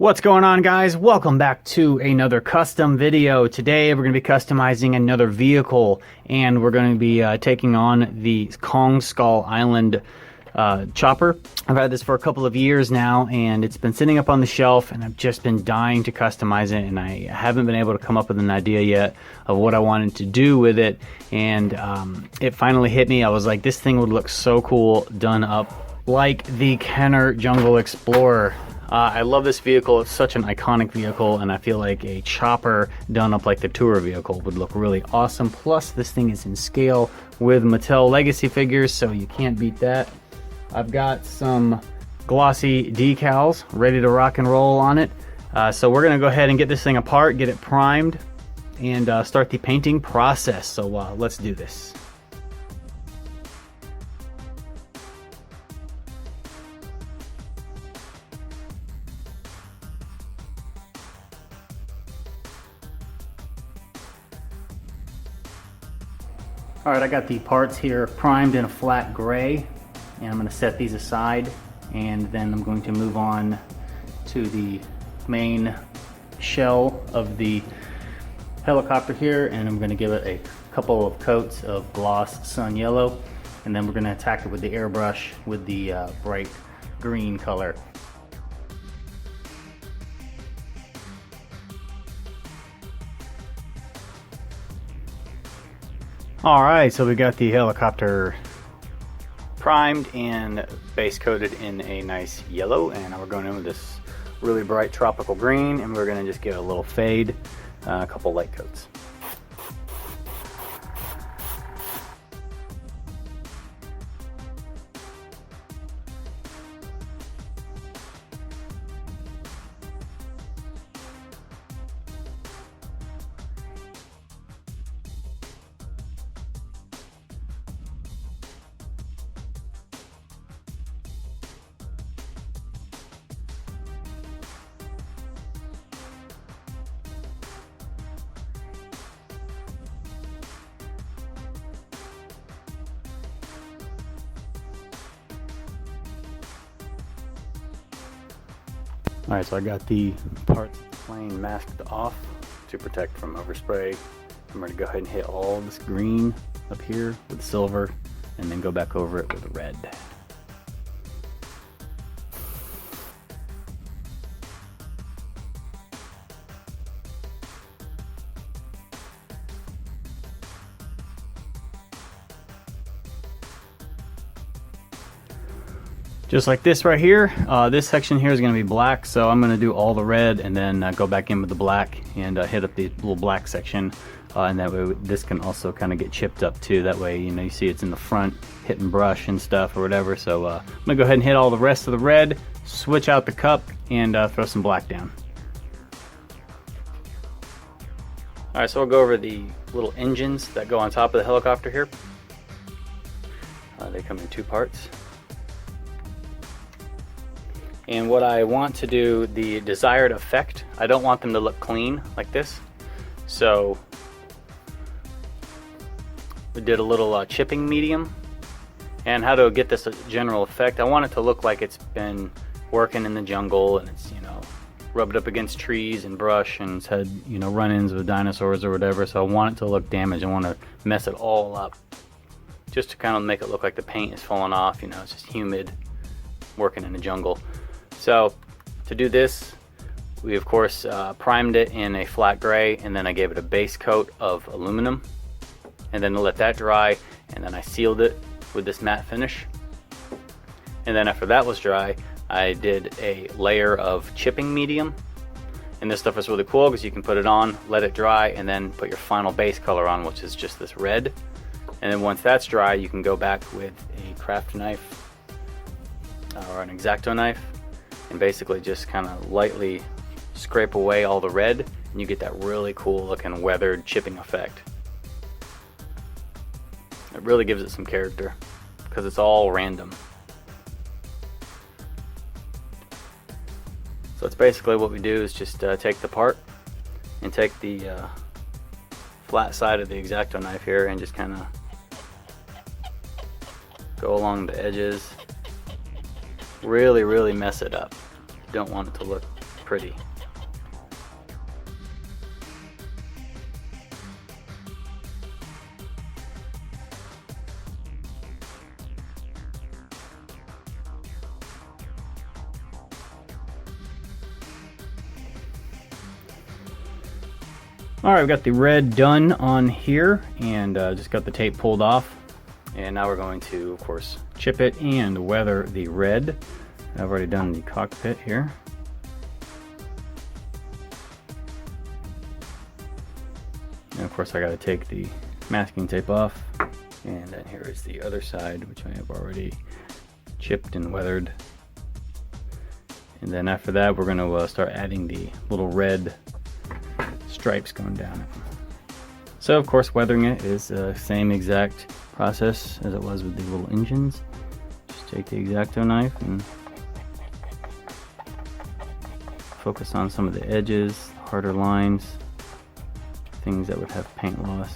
What's going on, guys? Welcome back to another custom video. Today we're going to be customizing another vehicle, and we're going to be taking on the Kong Skull Island chopper. I've had this for a couple of years now, and it's been sitting up on the shelf, and I've just been dying to customize it, and I haven't been able to come up with an idea yet of what I wanted to do with it. And it finally hit me. I was like, this thing would look so cool done up like the Kenner Jungle Explorer. I love this vehicle. It's such an iconic vehicle, and I feel like a chopper done up like the tour vehicle would look really awesome. Plus, this thing is in scale with Mattel Legacy figures, so you can't beat that. I've got some glossy decals ready to rock and roll on it. So we're gonna go ahead and get this thing apart, get it primed, and start the painting process. So let's do this. All right, I got the parts here primed in a flat gray, and I'm going to set these aside, and then I'm going to move on to the main shell of the helicopter here, and I'm going to give it a couple of coats of gloss sun yellow, and then we're going to attack it with the airbrush with the bright green color. Alright, so we got the helicopter primed and base coated in a nice yellow, and now we're going in with this really bright tropical green, and we're going to just give it a little fade, a couple light coats. Alright, so I got the parts of the plane masked off to protect from overspray. I'm going to go ahead and hit all this green up here with silver, and then go back over it with red. Just like this right here. This section here is going to be black, so I'm going to do all the red and then go back in with the black and hit up the little black section, and that way this can also kind of get chipped up too. That way, you know, you see it's in the front hitting brush and stuff or whatever. So I'm going to go ahead and hit all the rest of the red, switch out the cup, and throw some black down. Alright, so we'll go over the little engines that go on top of the helicopter here. They come in two parts. And what I want to do, the desired effect, I don't want them to look clean like this. So we did a little chipping medium. And how to get this general effect, I want it to look like it's been working in the jungle, and it's, you know, rubbed up against trees and brush, and it's had, you know, run-ins with dinosaurs or whatever. So I want it to look damaged. I want to mess it all up, just to kind of make it look like the paint is falling off. You know, it's just humid, working in the jungle. So to do this, we of course primed it in a flat gray, and then I gave it a base coat of aluminum, and then to let that dry, and then I sealed it with this matte finish. And then after that was dry, I did a layer of chipping medium, and this stuff is really cool because you can put it on, let it dry, and then put your final base color on, which is just this red. And then once that's dry, you can go back with a craft knife or an X-Acto knife, and basically just kind of lightly scrape away all the red, and you get that really cool looking weathered chipping effect. It really gives it some character because it's all random. So it's basically what we do is just take the part and take the flat side of the X-Acto knife here and just kind of go along the edges. Really mess it up. You don't want it to look pretty. Alright, we've got the red done on here, and just got the tape pulled off. And now we're going to, of course, chip it and weather the red. I've already done the cockpit here. And of course I got to take the masking tape off. And then here is the other side, which I have already chipped and weathered. And then after that, we're going to start adding the little red stripes going down it. So of course weathering it is the same exact process as it was with the little engines. Just take the X-Acto knife and focus on some of the edges, harder lines, things that would have paint loss.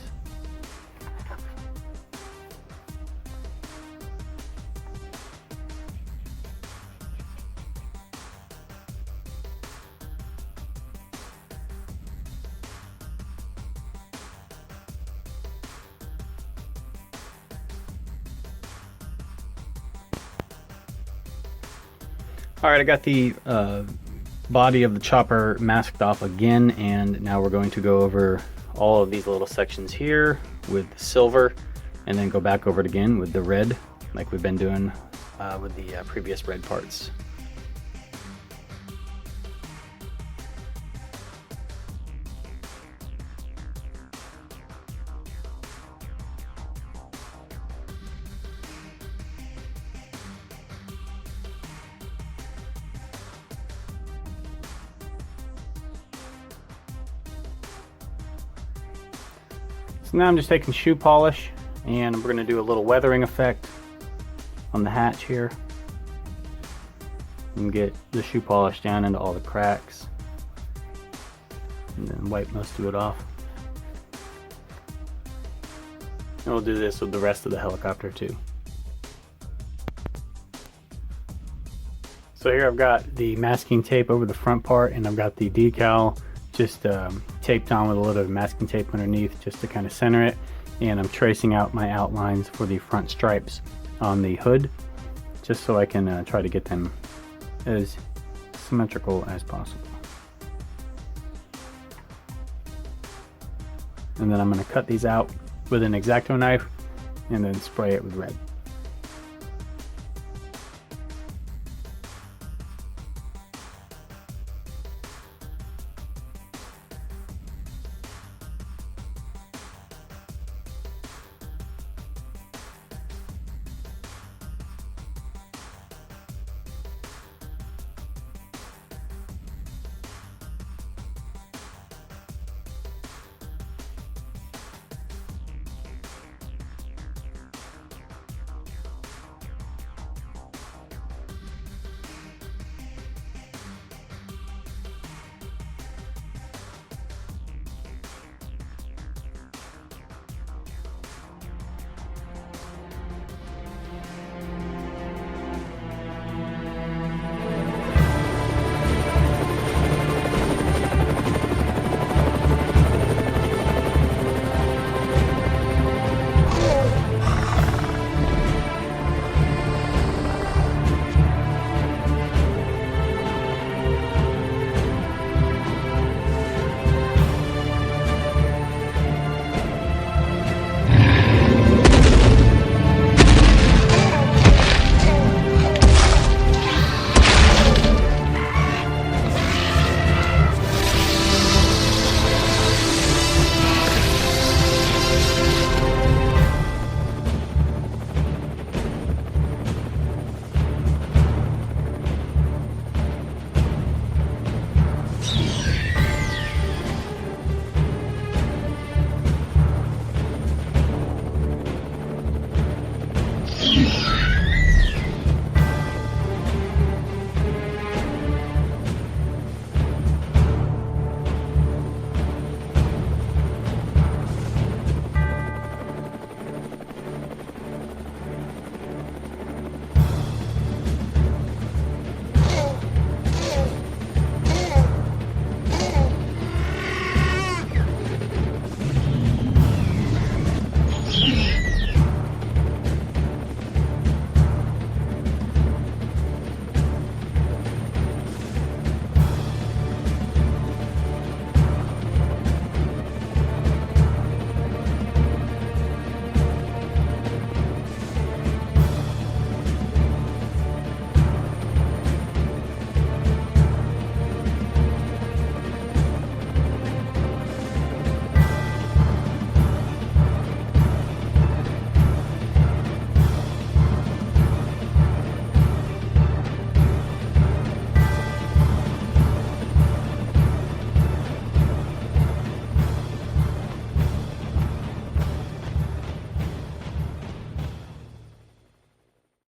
Alright, I got the body of the chopper masked off again, and now we're going to go over all of these little sections here with silver, and then go back over it again with the red, like we've been doing with the previous red parts. So now I'm just taking shoe polish, and we're going to do a little weathering effect on the hatch here and get the shoe polish down into all the cracks, and then wipe most of it off. And we'll do this with the rest of the helicopter too. So here I've got the masking tape over the front part, and I've got the decal just taped on with a little bit of masking tape underneath just to kind of center it, and I'm tracing out my outlines for the front stripes on the hood just so I can try to get them as symmetrical as possible. And then I'm going to cut these out with an X-Acto knife and then spray it with red.